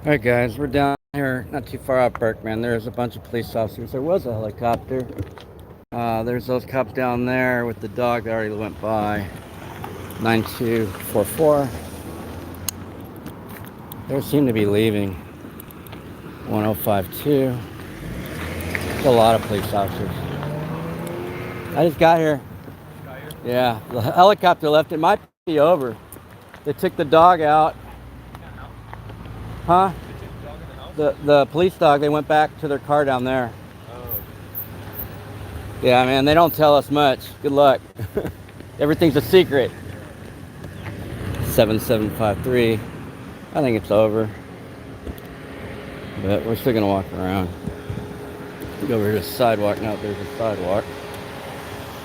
Alright guys, we're down here not too far out Berkman. There's a bunch of police officers. There was a helicopter. There's those cops down there with the dog that already went by. 9244. They seem to be leaving. 1052. There's a lot of police officers. I just got here. Yeah, the helicopter left. It might be over. They took the dog out. Huh? The police dog, they went back to their car down there. Oh. Yeah, man, they don't tell us much. Good luck. Everything's a secret. 7753. I think it's over. But we're still gonna walk around. Go over to the sidewalk. Now there's a sidewalk.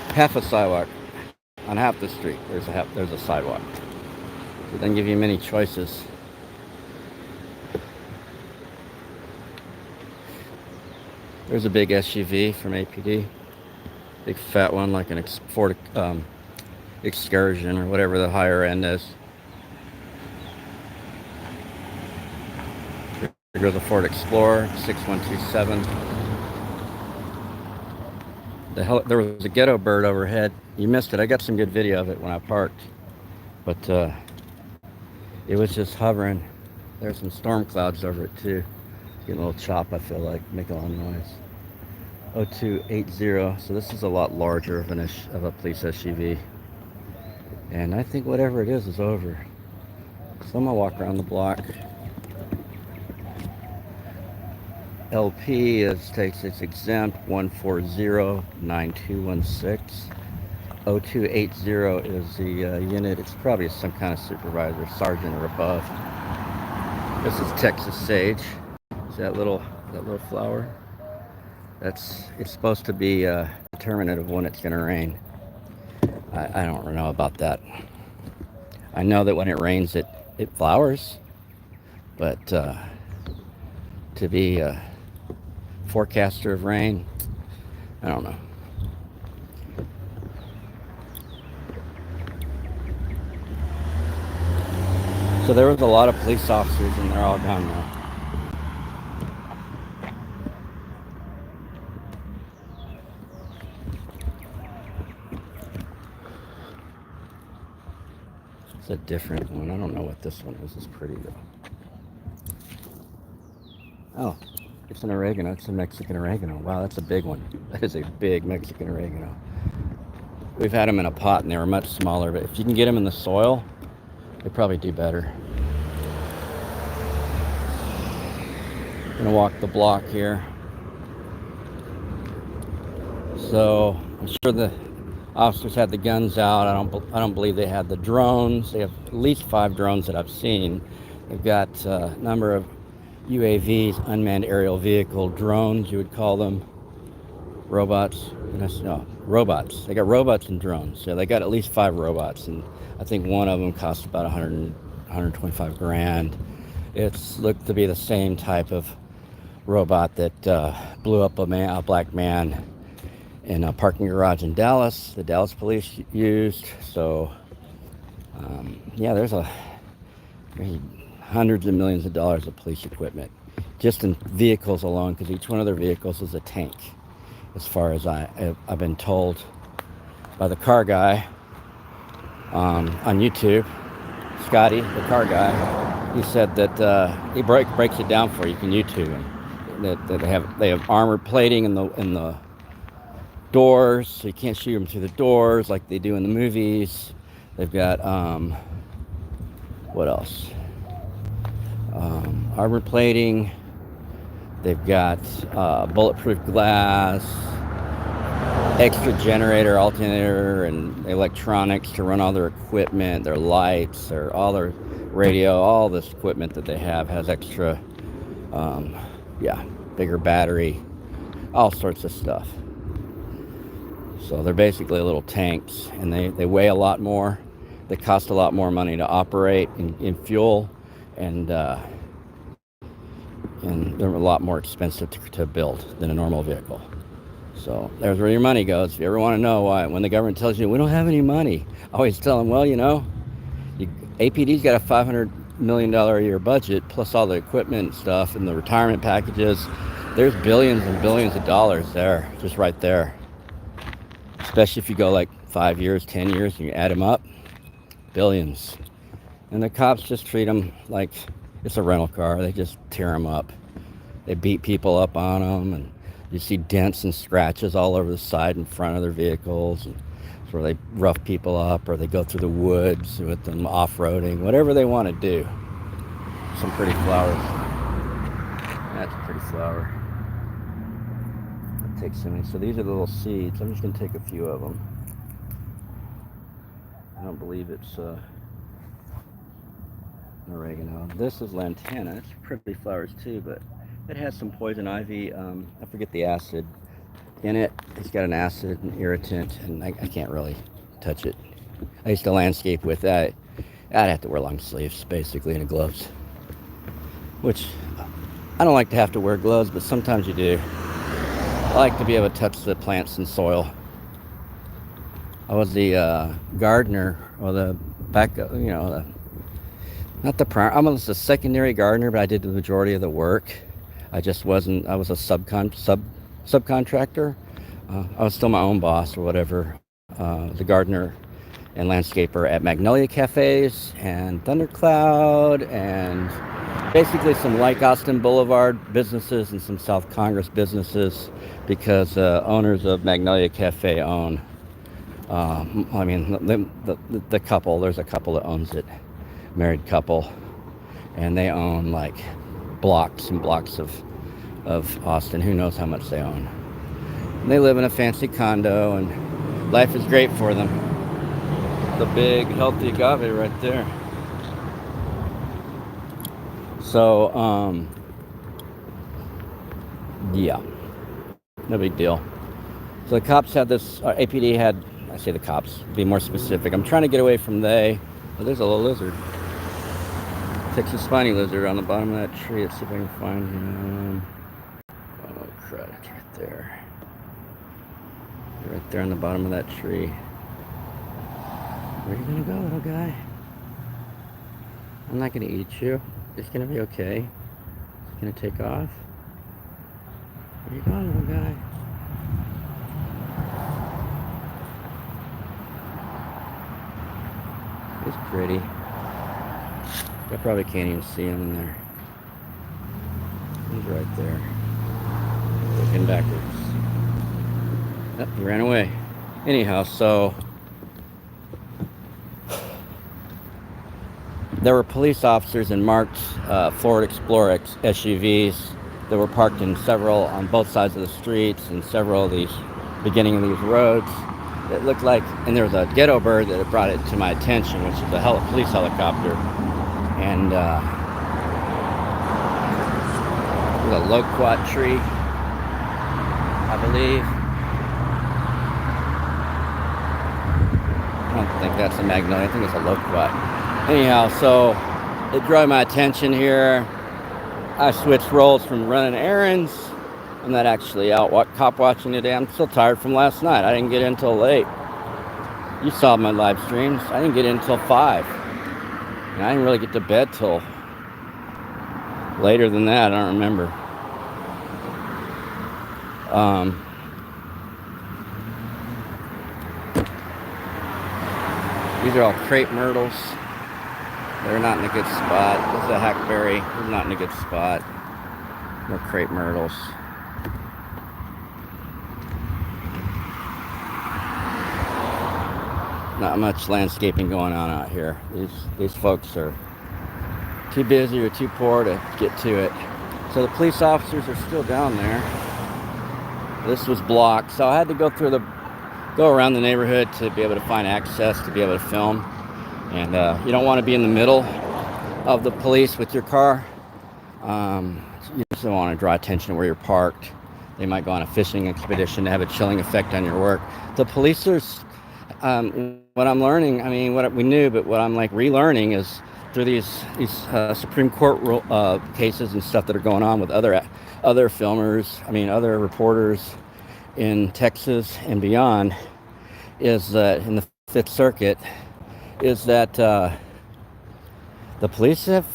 Half a sidewalk. On half the street, there's a sidewalk. It doesn't give you many choices. There's a big SUV from APD. Big fat one like an Ford Excursion or whatever the higher end is. There goes a Ford Explorer, 6127. There was a ghetto bird overhead. You missed it. I got some good video of it when I parked. But it was just hovering. There's some storm clouds over it too. Getting a little chop, I feel like, make a lot of noise. 0280. So this is a lot larger of a police SUV. And I think whatever it is over. So I'm gonna walk around the block. LP states it's exempt. 1409216. 0280 is the unit. It's probably some kind of supervisor, sergeant or above. This is Texas sage. See that little flower? It's supposed to be determinant of when it's going to rain. I don't know about that. I know that when it rains, it flowers, but to be a forecaster of rain, I don't know. So there was a lot of police officers, and they're all gone now. It's a different one. I don't know what this one is. It's pretty though. Oh, it's an oregano. It's a Mexican oregano. Wow, that's a big one. That is a big Mexican oregano. We've had them in a pot, and they were much smaller. But if you can get them in the soil, they probably do better. I'm gonna walk the block here. So I'm sure the officers had the guns out. I don't believe they had the drones. They have at least 5 drones that I've seen. They've got a number of UAVs, unmanned aerial vehicle drones, you would call them. Robots. No, robots. They got robots and drones. So they got at least 5 robots, and I think one of them cost about 125 grand. It's looked to be the same type of robot that blew up a black man in a parking garage in Dallas. The Dallas police used. So yeah, there's hundreds of millions of dollars of police equipment just in vehicles alone, because each one of their vehicles is a tank, as far as I've been told by the car guy on YouTube. Scotty, the car guy, he said that he breaks it down for you. You can YouTube him. That they have armor plating in the doors, so you can't shoot them through the doors like they do in the movies. They've got what else? Armor plating. They've got bulletproof glass, extra generator, alternator, and electronics to run all their equipment, their lights, all their radio, all this equipment that they have has extra, bigger battery, all sorts of stuff. So they're basically little tanks, and they weigh a lot more. They cost a lot more money to operate in fuel, and they're a lot more expensive to build than a normal vehicle. So there's where your money goes. If you ever want to know why, when the government tells you we don't have any money, I always tell them, well, APD's got a million a year budget, plus all the equipment and stuff and the retirement packages. There's billions and billions of dollars there, just right there. Especially if you go like 5 years, 10 years, and you add them up, billions. And the cops just treat them like it's a rental car. They just tear them up. They beat people up on them, and you see dents and scratches all over the side and front of their vehicles. And where they rough people up, or they go through the woods with them off-roading, whatever they want to do. Some pretty flowers. That's a pretty flower. I'll take so many. So these are the little seeds. I'm just going to take a few of them. I don't believe it's oregano. This is lantana. It's pretty flowers too, but it has some poison ivy. I forget the acid in it. It's got an acid and irritant, and I can't really touch it. I used to landscape with that. I'd have to wear long sleeves, basically, and gloves. Which, I don't like to have to wear gloves, but sometimes you do. I like to be able to touch the plants and soil. I was the gardener, or the back, not the primary. I was a secondary gardener, but I did the majority of the work. I just wasn't. I was a subcontractor. I was still my own boss or whatever. The gardener and landscaper at Magnolia Cafes and Thundercloud, and basically some Lake Austin Boulevard businesses and some South Congress businesses, because owners of Magnolia Cafe own. The couple. There's a couple that owns it, married couple, and they own like blocks and blocks of Austin. Who knows how much they own. And they live in a fancy condo, and life is great for them. The big healthy agave right there. So yeah, no big deal. So the cops had this, APD had, I say the cops, be more specific. I'm trying to get away from they. Oh, there's a little lizard. Texas spiny lizard on the bottom of that tree. Let's see if I can find him. Oh crud, it's right there. Right there on the bottom of that tree. Where are you gonna go, little guy? I'm not gonna eat you. It's gonna be okay. It's gonna take off. Where you going, little guy? It's pretty. I probably can't even see him in there. He's right there. Looking backwards. Yep, he ran away. Anyhow, so there were police officers in marked Ford Explorer SUVs that were parked on both sides of the streets and several of these beginning of these roads. It looked like, and there was a ghetto bird that had brought it to my attention, which is a police helicopter. And there's a loquat tree, I believe. I don't think that's a magnolia. I think it's a loquat. Anyhow, so it drew my attention here. I switched roles from running errands. I'm not actually out cop watching today. I'm still tired from last night. I didn't get in until late. You saw my live streams. I didn't get in until 5. And I didn't really get to bed till later than that. I don't remember. These are all crepe myrtles. They're not in a good spot. This is a hackberry. They're not in a good spot. More crepe myrtles. Not much landscaping going on out here. These folks are too busy or too poor to get to it. So the police officers are still down there. This was blocked, so I had to go around the neighborhood to be able to find access to be able to film. And you don't want to be in the middle of the police with your car. You just don't want to draw attention to where you're parked. They might go on a fishing expedition to have a chilling effect on your work. The police are, what I'm learning, I mean, what we knew, but what I'm like relearning is through these Supreme Court cases and stuff that are going on with other filmers, other reporters in Texas and beyond, is that in the Fifth Circuit, is that The police have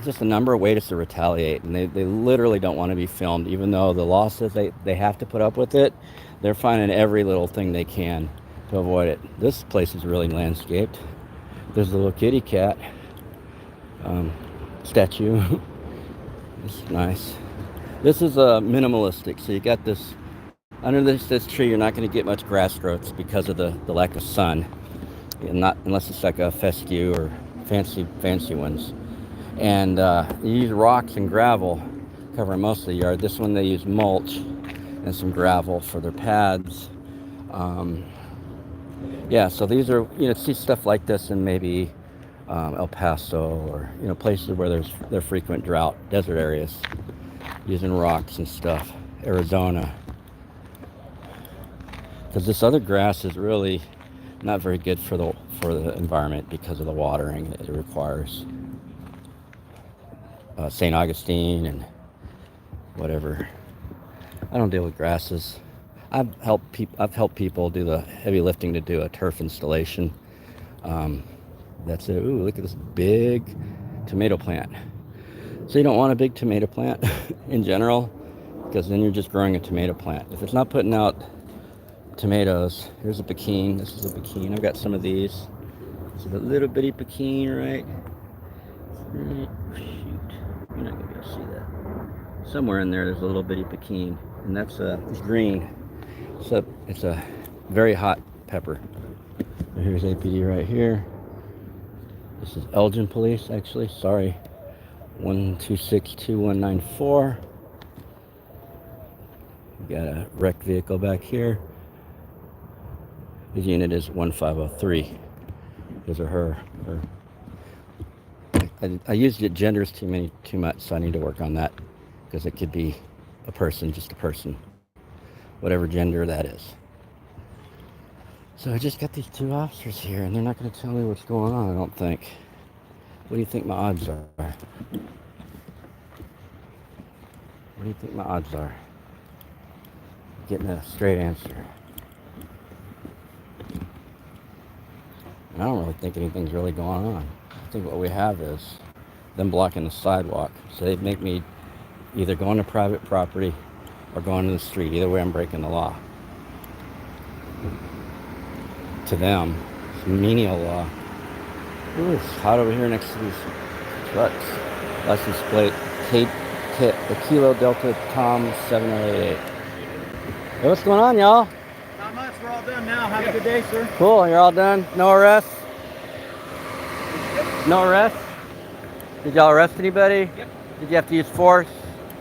just a number of ways to retaliate, and they literally don't want to be filmed, even though the law says they have to put up with it. They're finding every little thing they can to avoid it. This place is really landscaped. There's a little kitty cat statue. It's nice. This is minimalistic, so you got this, under this tree you're not going to get much grass growth because of the lack of sun, and not unless it's like a fescue or fancy ones. And you use rocks and gravel covering most of the yard. This one they use mulch and some gravel for their pads. Yeah, so these are, see stuff like this in maybe El Paso, or places where they're frequent drought desert areas, using rocks and stuff. Arizona, because this other grass is really not very good for the environment because of the watering that it requires. St. Augustine and whatever. I don't deal with grasses. I've helped people do the heavy lifting to do a turf installation. That's it. Ooh, look at this big tomato plant. So you don't want a big tomato plant in general, because then you're just growing a tomato plant. If it's not putting out tomatoes, here's a Pekin. This is a Pekin. I've got some of these. This is a little bitty Pekin, right? Shoot, you're not gonna be able to see that. Somewhere in there's a little bitty Pekin, and that's it's green. So it's a very hot pepper. Here's APD right here. This is Elgin Police, actually. Sorry, 1262194. We got a wrecked vehicle back here. His unit is 1503. His or her. I used it genders too much, so I need to work on that, because it could be a person, just a person, whatever gender that is. So I just got these two officers here, and they're not going to tell me what's going on, I don't think. What do you think my odds are? What do you think my odds are? Getting a straight answer. And I don't really think anything's really going on. I think what we have is them blocking the sidewalk. So they make me either go into private property or go into the street. Either way, I'm breaking the law. To them, it's menial law. Ooh, it's hot over here next to these trucks. License plate Kilo Delta Tom 7088. Hey, what's going on, y'all? Not much. We're all done now. Have a good day, sir. Cool. You're all done. No arrests. No arrests. Did y'all arrest anybody? Yep. Did you have to use force?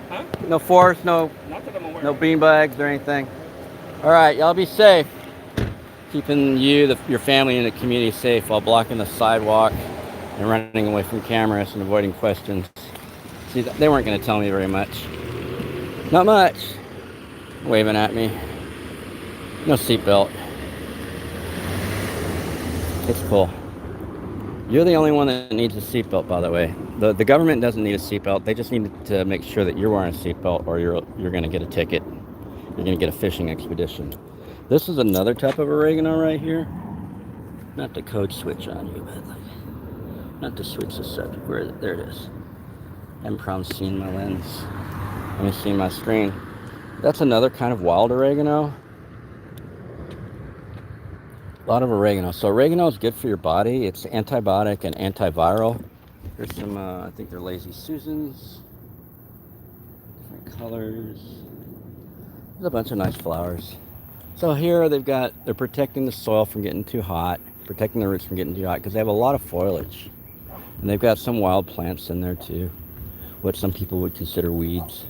Huh? No force. No. Not that I'm aware No of. beanbags or anything. All right, y'all be safe. Keeping you, your family, and the community safe while blocking the sidewalk and running away from cameras and avoiding questions. See, they weren't going to tell me very much. Not much. Waving at me. No seatbelt. It's cool. You're the only one that needs a seatbelt, by the way. The government doesn't need a seatbelt. They just need to make sure that you're wearing a seatbelt, or you're going to get a ticket. You're going to get a fishing expedition. This is another type of oregano right here. Not to code switch on you, but not to switch the subject. Where is it? There it is. I'm probably seeing my lens. Let me see my screen. That's another kind of wild oregano. A lot of oregano. So oregano is good for your body. It's antibiotic and antiviral. There's some, I think they're Lazy Susans. Different colors. There's a bunch of nice flowers. So here they're protecting the soil from getting too hot, protecting the roots from getting too hot, because they have a lot of foliage. And they've got some wild plants in there too, what some people would consider weeds.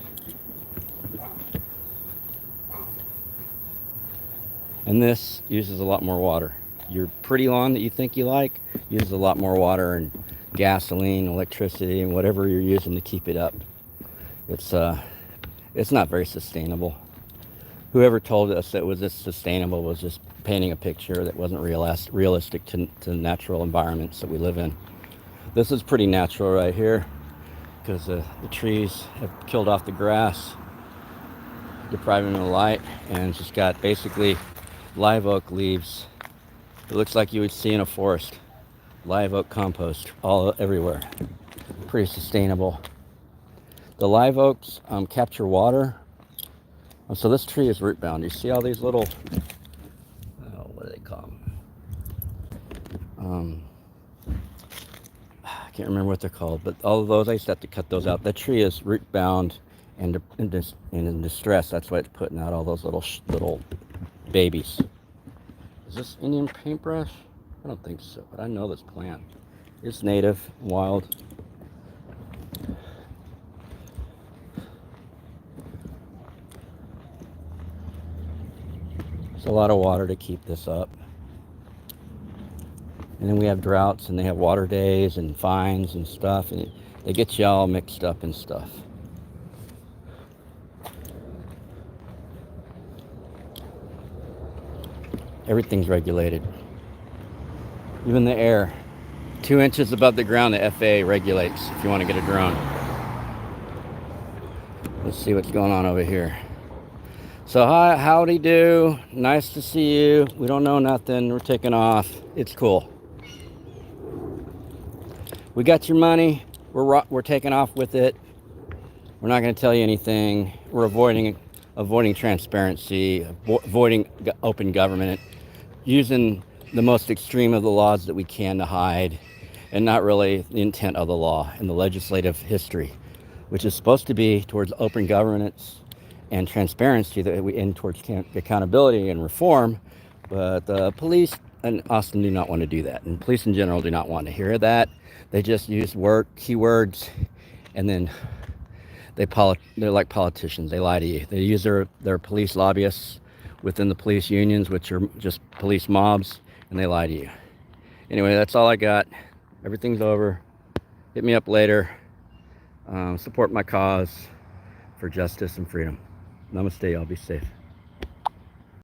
And this uses a lot more water. Your pretty lawn that you think you like uses a lot more water and gasoline, electricity, and whatever you're using to keep it up. It's not very sustainable. Whoever told us it was this sustainable was just painting a picture that wasn't realistic to the natural environments that we live in. This is pretty natural right here, because the trees have killed off the grass, depriving of the light, and it's just got basically live oak leaves. It looks like you would see in a forest. live oak compost all everywhere. Pretty sustainable. The live oaks capture water. So this tree is root bound. You see all these little, what do they call them? I can't remember what they're called, but all of those, I used to have to cut those out. That tree is root bound and in distress. That's why it's putting out all those little babies. Is this Indian paintbrush? I don't think so, but I know this plant. It's native, wild. It's a lot of water to keep this up. And then we have droughts, and they have water days and fines and stuff, and they get you all mixed up and stuff. Everything's regulated. Even the air. 2 inches above the ground, the FAA regulates if you want to get a drone. Let's see what's going on over here. So hi, howdy do. Nice to see you. We don't know nothing. We're taking off. It's cool. We got your money. We're taking off with it. We're not going to tell you anything. We're avoiding transparency, avoiding open government, using the most extreme of the laws that we can to hide, and not really the intent of the law and the legislative history, which is supposed to be towards open governance and transparency, that we end towards accountability and reform. But the police in Austin do not want to do that, and police in general do not want to hear that. They just use keywords, and then they're like politicians. They lie to you. They use their police lobbyists within the police unions, which are just police mobs, and they lie to you. Anyway, that's all I got. Everything's over. Hit me up later. Support my cause for justice and freedom. Namaste. Y'all be safe.